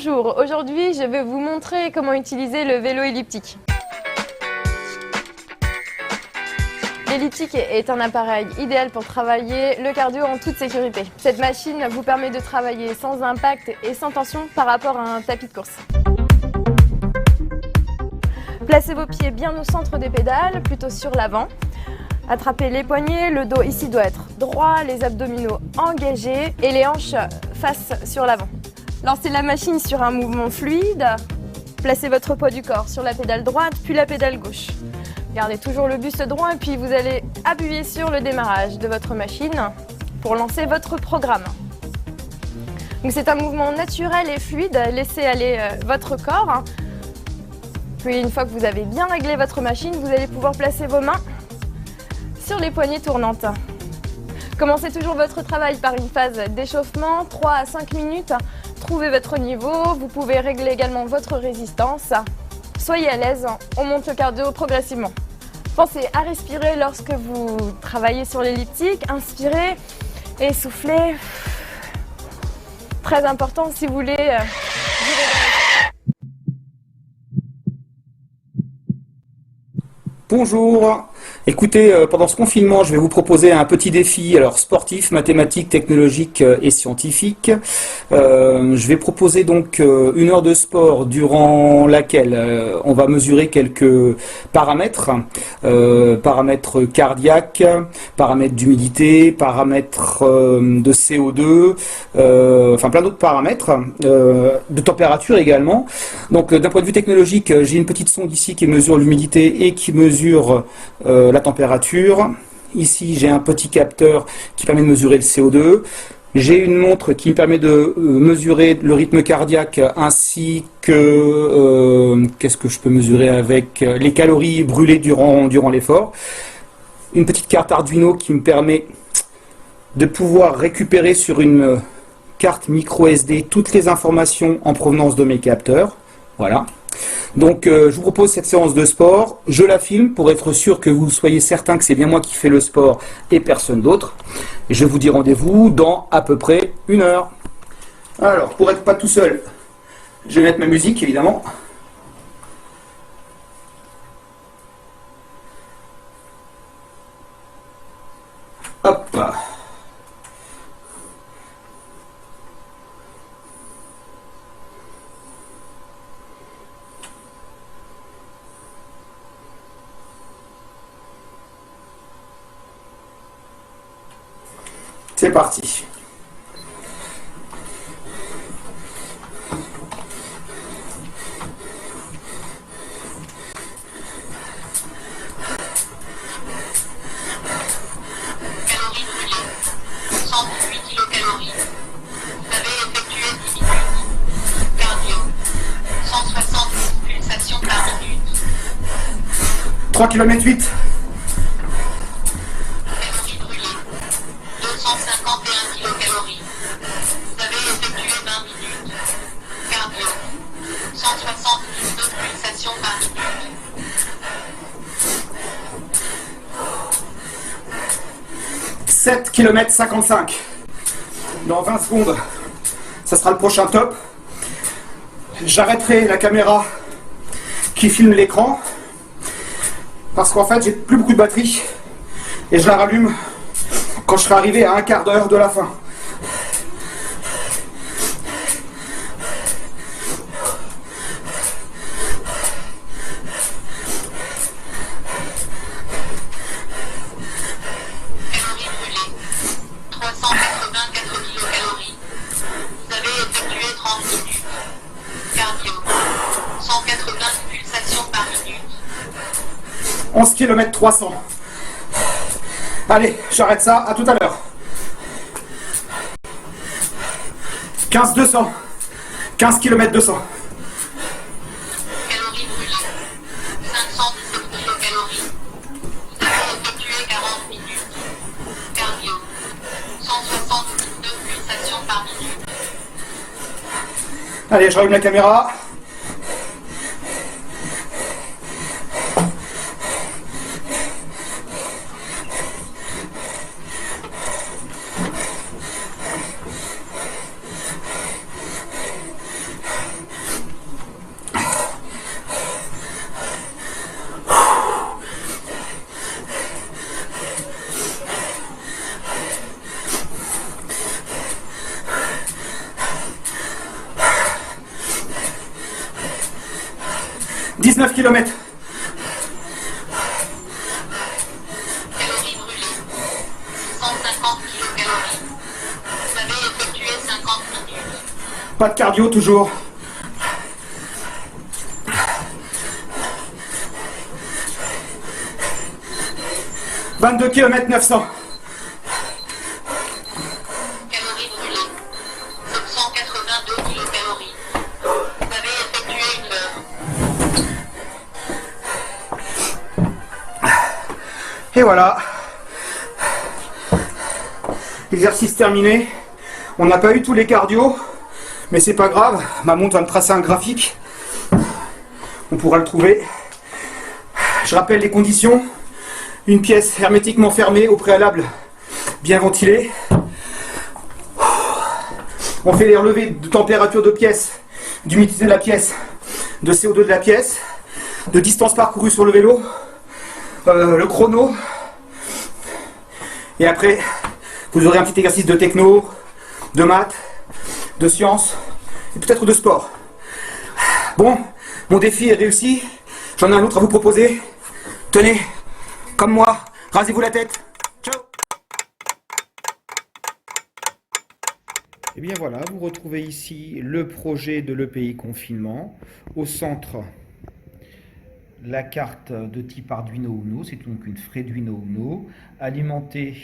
Bonjour, aujourd'hui je vais vous montrer comment utiliser le vélo elliptique. L'elliptique est un appareil idéal pour travailler le cardio en toute sécurité. Cette machine vous permet de travailler sans impact et sans tension par rapport à un tapis de course. Placez vos pieds bien au centre des pédales, plutôt sur l'avant. Attrapez les poignets, le dos ici doit être droit, les abdominaux engagés et les hanches face sur l'avant. Lancez la machine sur un mouvement fluide. Placez votre poids du corps sur la pédale droite puis la pédale gauche. Gardez toujours le buste droit et puis vous allez appuyer sur le démarrage de votre machine pour lancer votre programme. C'est un mouvement naturel et fluide, laissez aller votre corps. Puis une fois que vous avez bien réglé votre machine, vous allez pouvoir placer vos mains sur les poignées tournantes. Commencez toujours votre travail par une phase d'échauffement, 3 à 5 minutes. Trouvez votre niveau, vous pouvez régler également votre résistance. Soyez à l'aise, on monte le cardio progressivement. Pensez à respirer lorsque vous travaillez sur l'elliptique. Inspirez et soufflez. Très important si vous voulez durer Bonjour. Écoutez, pendant ce confinement, je vais vous proposer un petit défi sportif, mathématique, technologique et scientifique. Je vais proposer donc une heure de sport durant laquelle on va mesurer quelques paramètres, paramètres cardiaques, paramètres d'humidité, paramètres de CO2, enfin plein d'autres paramètres, de température également. Donc d'un point de vue technologique, j'ai une petite sonde ici qui mesure l'humidité et qui mesure la température. Ici, j'ai un petit capteur qui permet de mesurer le CO2. J'ai une montre qui me permet de mesurer le rythme cardiaque ainsi que qu'est-ce que je peux mesurer avec les calories brûlées durant l'effort. Une petite carte Arduino qui me permet de pouvoir récupérer sur une carte micro SD toutes les informations en provenance de mes capteurs. Voilà. Donc je vous propose cette séance de sport, je la filme pour être sûr que vous soyez certain que c'est bien moi qui fais le sport et personne d'autre. Et je vous dis rendez-vous dans à peu près une heure. Alors, pour être pas tout seul, je vais mettre ma musique évidemment. Hop. C'est parti. Calories brûlées, 118 kilocalories. Vous avez effectué 10 minutes. Cardio, 160 pulsations par minute. 3 km 8. Calories brûlées, 251 kilocalories. Vous avez effectué 20 minutes. Cardio, 179 pulsations par minute. 7 km 55. Dans 20 secondes, ça sera le prochain top. J'arrêterai la caméra qui filme l'écran parce qu'en fait j'ai plus beaucoup de batterie et je la rallume quand je serai arrivé à un quart d'heure de la fin. Calories brûlées, 384 kilocalories. Vous avez effectué 30 minutes. Cardio, 180 pulsations par minute. 11 km 300. Allez, j'arrête ça, à tout à l'heure. 15 200. 15 km 200. Calories brûlées, 517 kilocalories. Vous avez effectué 40 minutes. Cardio, 179 pulsations par minute. Allez, je rallume la caméra. 19 km. Calories brûlées. 150 kilocalories. Vous avez effectué 50 minutes. Pas de cardio toujours. « 22 km 900. Calories brûlées. 782 kilocalories. Vous avez effectué une heure. Et voilà. Exercice terminé. On n'a pas eu tous les cardio, mais c'est pas grave. Ma montre va me tracer un graphique. On pourra le trouver. Je rappelle les conditions. Une pièce hermétiquement fermée au préalable, bien ventilée. On fait les relevés de température de pièce, d'humidité de la pièce, de CO2 de la pièce, de distance parcourue sur le vélo, le chrono. Et après, vous aurez un petit exercice de techno, de maths, de sciences et peut-être de sport. Bon, mon défi est réussi. J'en ai un autre à vous proposer. Tenez, comme moi, rasez-vous la tête. Ciao. Et bien voilà, vous retrouvez ici le projet de l'EPI confinement. Au centre, la carte de type Arduino Uno, c'est donc une Freduino Uno, alimentée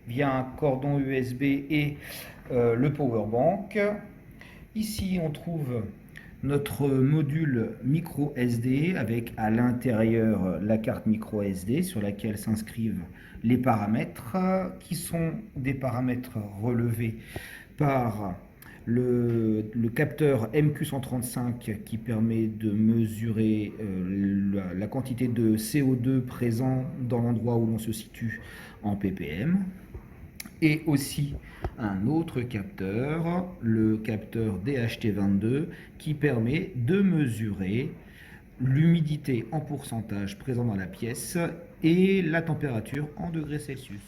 via un cordon USB et le power bank. Ici, on trouve notre module micro SD avec à l'intérieur la carte micro SD sur laquelle s'inscrivent les paramètres qui sont des paramètres relevés par le capteur MQ135 qui permet de mesurer la quantité de CO2 présent dans l'endroit où l'on se situe en ppm. Et aussi un autre capteur, le capteur DHT22, qui permet de mesurer l'humidité en pourcentage présent dans la pièce et la température en degrés Celsius.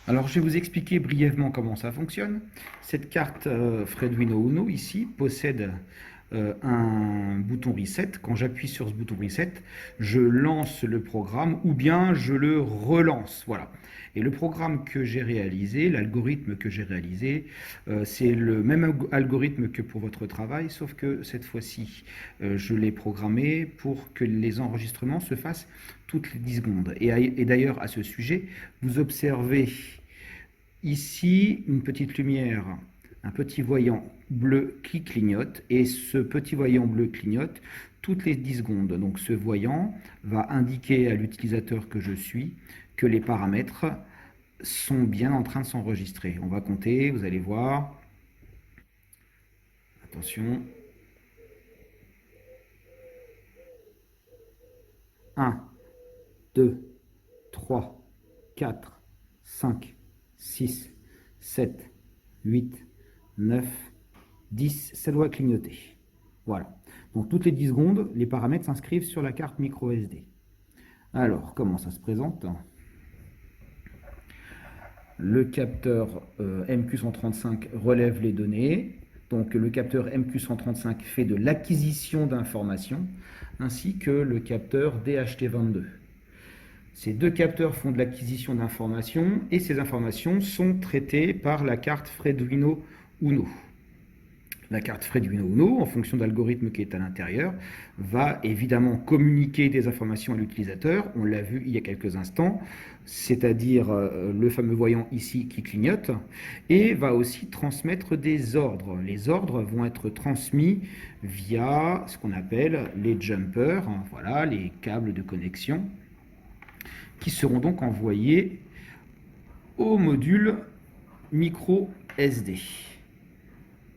Alors je vais vous expliquer brièvement comment ça fonctionne. Cette carte Freduino Uno ici possède un bouton reset. Quand j'appuie sur ce bouton reset, je lance le programme ou bien je le relance. Voilà. Et le programme que j'ai réalisé, l'algorithme que j'ai réalisé, c'est le même algorithme que pour votre travail, sauf que cette fois-ci, je l'ai programmé pour que les enregistrements se fassent toutes les 10 secondes. Et d'ailleurs, à ce sujet, vous observez ici une petite lumière, un petit voyant bleu qui clignote, et ce petit voyant bleu clignote toutes les 10 secondes. Donc ce voyant va indiquer à l'utilisateur que je suis que les paramètres sont bien en train de s'enregistrer. On va compter, vous allez voir. Attention. 1, 2, 3, 4, 5, 6, 7, 8, 9, 10. Ça doit clignoter. Voilà. Donc toutes les 10 secondes, les paramètres s'inscrivent sur la carte micro SD. Alors, comment ça se présente ? Le capteur MQ135 relève les données. Donc le capteur MQ135 fait de l'acquisition d'informations, ainsi que le capteur DHT22. Ces deux capteurs font de l'acquisition d'informations et ces informations sont traitées par la carte Freduino Uno. La carte Freduino Uno, en fonction de l'algorithme qui est à l'intérieur, va évidemment communiquer des informations à l'utilisateur, on l'a vu il y a quelques instants, c'est-à-dire le fameux voyant ici qui clignote, et va aussi transmettre des ordres. Les ordres vont être transmis via ce qu'on appelle les jumpers, voilà, les câbles de connexion, qui seront donc envoyés au module micro SD,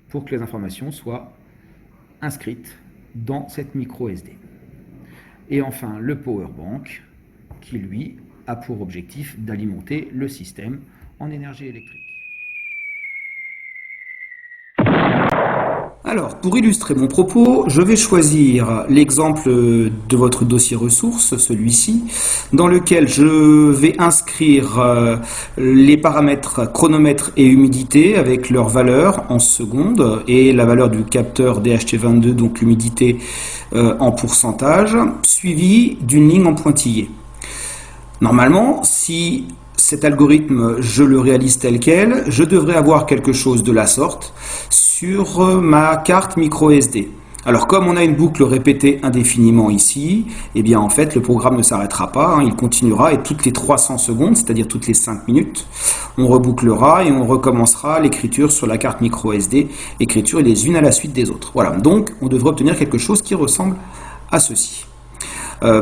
pour que les informations soient inscrites dans cette micro SD. Et enfin, le power bank, qui lui a pour objectif d'alimenter le système en énergie électrique. Alors, pour illustrer mon propos, je vais choisir l'exemple de votre dossier ressources, celui-ci, dans lequel je vais inscrire les paramètres chronomètre et humidité avec leur valeur en secondes et la valeur du capteur DHT22, donc l'humidité en pourcentage, suivi d'une ligne en pointillé. Normalement, si cet algorithme, je le réalise tel quel, je devrais avoir quelque chose de la sorte sur ma carte micro SD. Alors comme on a une boucle répétée indéfiniment ici, eh bien en fait le programme ne s'arrêtera pas, il continuera et toutes les 300 secondes, c'est-à-dire toutes les 5 minutes, on rebouclera et on recommencera l'écriture sur la carte micro SD, écriture les unes à la suite des autres. Voilà, donc on devrait obtenir quelque chose qui ressemble à ceci.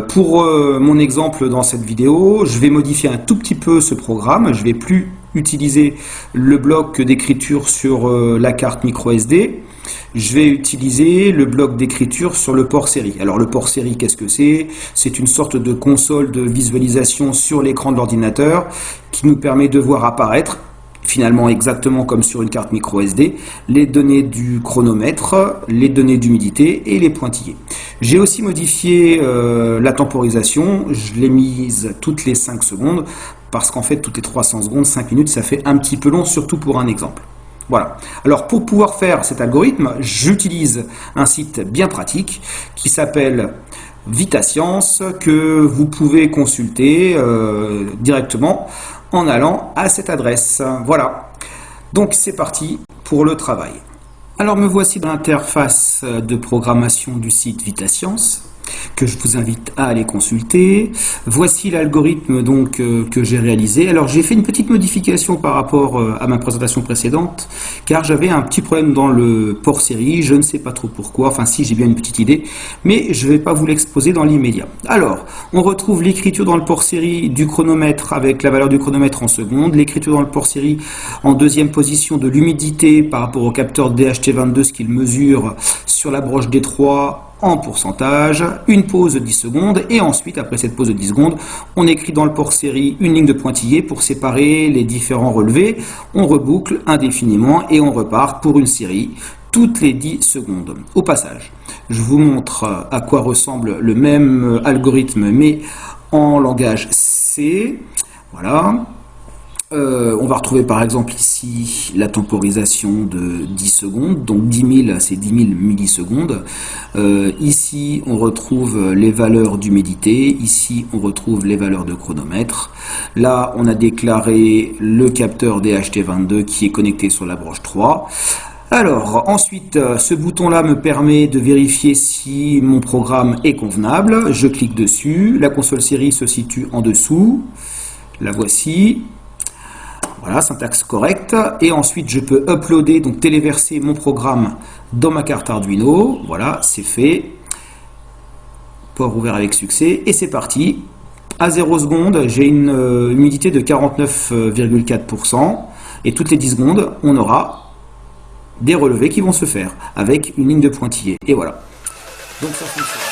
Pour mon exemple dans cette vidéo, je vais modifier un tout petit peu ce programme. Je ne vais plus utiliser le bloc d'écriture sur la carte micro SD. Je vais utiliser le bloc d'écriture sur le port série. Alors le port série, qu'est-ce que c'est? C'est une sorte de console de visualisation sur l'écran de l'ordinateur qui nous permet de voir apparaître, finalement exactement comme sur une carte micro SD, les données du chronomètre, les données d'humidité et les pointillés. J'ai aussi modifié la temporisation, je l'ai mise toutes les 5 secondes, parce qu'en fait toutes les 300 secondes, 5 minutes, ça fait un petit peu long, surtout pour un exemple. Voilà. Alors pour pouvoir faire cet algorithme, j'utilise un site bien pratique qui s'appelle VitaScience, que vous pouvez consulter directement en allant à cette adresse. Voilà. Donc c'est parti pour le travail. Alors me voici dans l'interface de programmation du site VitaScience, que je vous invite à aller consulter. Voici l'algorithme donc que j'ai réalisé. Alors j'ai fait une petite modification par rapport à ma présentation précédente, car j'avais un petit problème dans le port série, je ne sais pas trop pourquoi, enfin si, j'ai bien une petite idée, mais je ne vais pas vous l'exposer dans l'immédiat. Alors, on retrouve l'écriture dans le port série du chronomètre avec la valeur du chronomètre en secondes, l'écriture dans le port série en deuxième position de l'humidité par rapport au capteur DHT22, ce qu'il mesure sur la broche D3 en pourcentage, une pause de 10 secondes et ensuite après cette pause de 10 secondes on écrit dans le port série une ligne de pointillé pour séparer les différents relevés, on reboucle indéfiniment et on repart pour une série toutes les 10 secondes. Au passage, je vous montre à quoi ressemble le même algorithme mais en langage C. Voilà. On va retrouver par exemple ici la temporisation de 10 secondes, donc 10 000 c'est 10 000 millisecondes. Ici on retrouve les valeurs d'humidité, ici on retrouve les valeurs de chronomètre. Là on a déclaré le capteur DHT22 qui est connecté sur la broche 3. Alors ensuite ce bouton là me permet de vérifier si mon programme est convenable. Je clique dessus, la console série se situe en dessous, la voici. Voilà, syntaxe correcte. Et ensuite, je peux uploader, donc téléverser mon programme dans ma carte Arduino. Voilà, c'est fait. Port ouvert avec succès. Et c'est parti. À 0 secondes, j'ai une humidité de 49,4%. Et toutes les 10 secondes, on aura des relevés qui vont se faire avec une ligne de pointillé. Et voilà. Donc ça fonctionne.